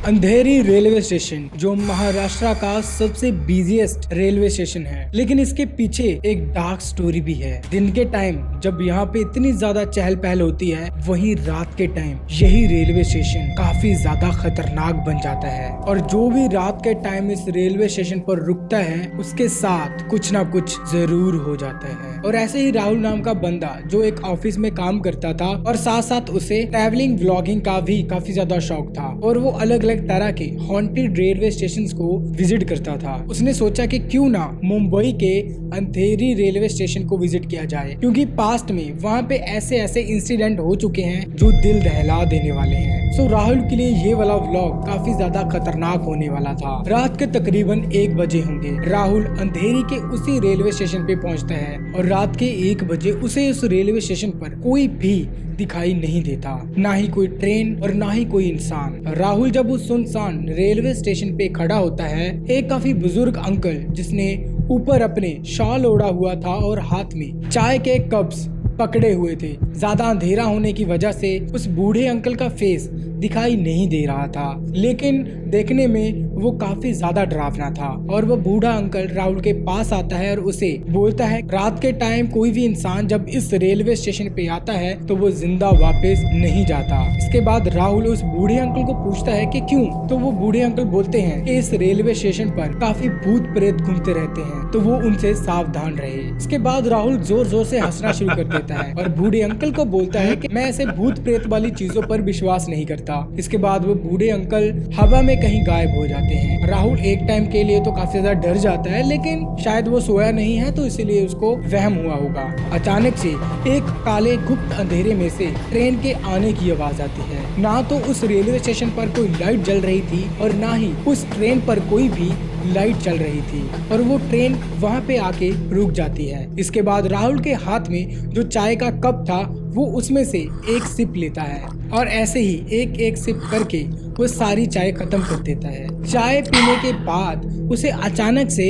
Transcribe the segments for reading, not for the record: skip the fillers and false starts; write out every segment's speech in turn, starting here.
अंधेरी railway station जो महाराष्ट्र का सबसे बिजीएस्ट रेलवे स्टेशन है, लेकिन इसके पीछे एक डार्क स्टोरी भी है। दिन के टाइम जब यहाँ पे इतनी ज्यादा चहल पहल होती है, वहीं रात के टाइम यही रेलवे स्टेशन काफी ज्यादा खतरनाक बन जाता है। और जो भी रात के टाइम इस रेलवे स्टेशन पर रुकता है, उसके साथ कुछ ना कुछ जरूर हो जाता है। और ऐसे ही राहुल नाम का बंदा जो एक ऑफिस में काम करता था और साथ साथ उसे ट्रैवलिंग व्लॉगिंग का भी काफी ज्यादा शौक था और वो अलग अलग तरह के हॉन्टेड रेलवे स्टेशंस को विजिट करता था। उसने सोचा कि क्यों ना मुंबई के अंधेरी रेलवे स्टेशन को विजिट किया जाए, क्योंकि पास्ट में वहाँ पे ऐसे ऐसे इंसिडेंट हो चुके हैं जो दिल दहला देने वाले हैं। सो राहुल के लिए ये वाला व्लॉग काफी ज्यादा खतरनाक होने वाला था। रात के तकरीबन 1 बजे होंगे। राहुल अंधेरी के उसी रेलवे स्टेशन पे पहुँचता है और रात के 1 बजे उसे उस रेलवे स्टेशन पर कोई भी दिखाई नहीं देता, ना ही कोई ट्रेन और ना ही कोई इंसान। राहुल जब उस सुनसान रेलवे स्टेशन पे खड़ा होता है, एक काफी बुजुर्ग अंकल जिसने ऊपर अपने शॉल ओढ़ा हुआ था और हाथ में चाय के कप्स पकड़े हुए थे, ज्यादा अंधेरा होने की वजह से उस बूढ़े अंकल का फेस दिखाई नहीं दे रहा था, लेकिन देखने में वो काफी ज्यादा डरावना था। और वो बूढ़ा अंकल राहुल के पास आता है और उसे बोलता है, रात के टाइम कोई भी इंसान जब इस रेलवे स्टेशन पे आता है तो वो जिंदा वापस नहीं जाता। इसके बाद राहुल उस बूढ़े अंकल को पूछता है कि क्यों, तो वो बूढ़े अंकल बोलते हैं कि इस रेलवे स्टेशन पर काफी भूत प्रेत घूमते रहते हैं, तो वो उनसे सावधान रहे। इसके बाद राहुल जोर जोर से हंसना शुरू कर देता है और बूढ़े अंकल को बोलता है कि मैं ऐसे भूत प्रेत वाली चीजों पर विश्वास नहीं करता। इसके बाद वो बूढ़े अंकल हवा में कहीं गायब हो जाते हैं। राहुल एक टाइम के लिए तो काफी ज्यादा डर जाता है, लेकिन शायद वो सोया नहीं है तो इसीलिए उसको वहम हुआ होगा। अचानक से एक काले गुप्त अंधेरे में से ट्रेन के आने की आवाज आती है। ना तो उस रेलवे स्टेशन पर कोई लाइट जल रही थी और ना ही उस ट्रेन पर कोई भी लाइट चल रही थी, और वो ट्रेन वहाँ पे आके रुक जाती है। इसके बाद राहुल के हाथ में जो चाय का कप था वो उसमें से एक सिप लेता है और ऐसे ही एक एक सिप करके वो सारी चाय खत्म कर देता है। चाय पीने के बाद उसे अचानक से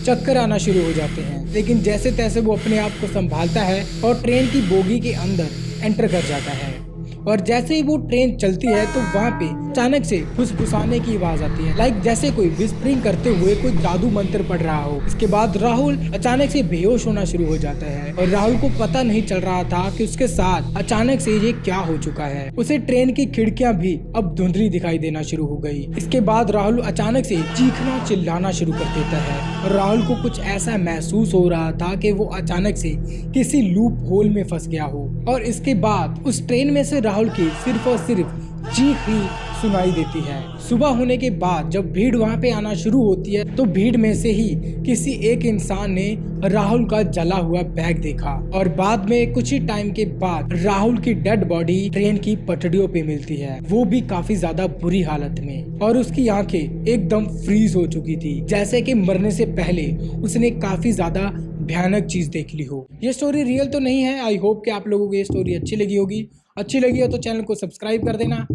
चक्कर आना शुरू हो जाते हैं, लेकिन जैसे तैसे वो अपने आप को संभालता है और ट्रेन की बोगी के अंदर एंटर कर जाता है। और जैसे ही वो ट्रेन चलती है तो वहाँ पे अचानक से फुसफुसाने की आवाज आती है, लाइक जैसे कोई विस्परिंग करते हुए कोई जादू मंत्र पढ़ रहा हो। इसके बाद राहुल अचानक से बेहोश होना शुरू हो जाता है और राहुल को पता नहीं चल रहा था कि उसके साथ अचानक से ये क्या हो चुका है। उसे ट्रेन की खिड़कियां भी अब धुंधली दिखाई देना शुरू हो गई। इसके बाद राहुल अचानक से चीखना चिल्लाना शुरू कर देता है और राहुल को कुछ ऐसा महसूस हो रहा था कि वो अचानक से किसी लूप होल में फंस गया हो। और इसके बाद उस ट्रेन में से राहुल की सिर्फ और सिर्फ चीख ही सुनाई देती है। सुबह होने के बाद जब भीड़ वहाँ पे आना शुरू होती है तो भीड़ में से ही किसी एक इंसान ने राहुल का जला हुआ बैग देखा और बाद में कुछ ही टाइम के बाद राहुल की डेड बॉडी ट्रेन की पटरियों पे मिलती है, वो भी काफी ज्यादा बुरी हालत में, और उसकी आंखें एकदम फ्रीज हो चुकी थी, जैसे कि मरने से पहले उसने काफी ज्यादा भयानक चीज देख ली हो। ये स्टोरी रियल तो नहीं है। आई होप कि आप लोगों को ये स्टोरी अच्छी लगी होगी। अच्छी लगी हो तो चैनल को सब्सक्राइब कर देना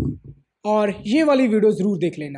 और ये वाली वीडियो जरूर देख लेना।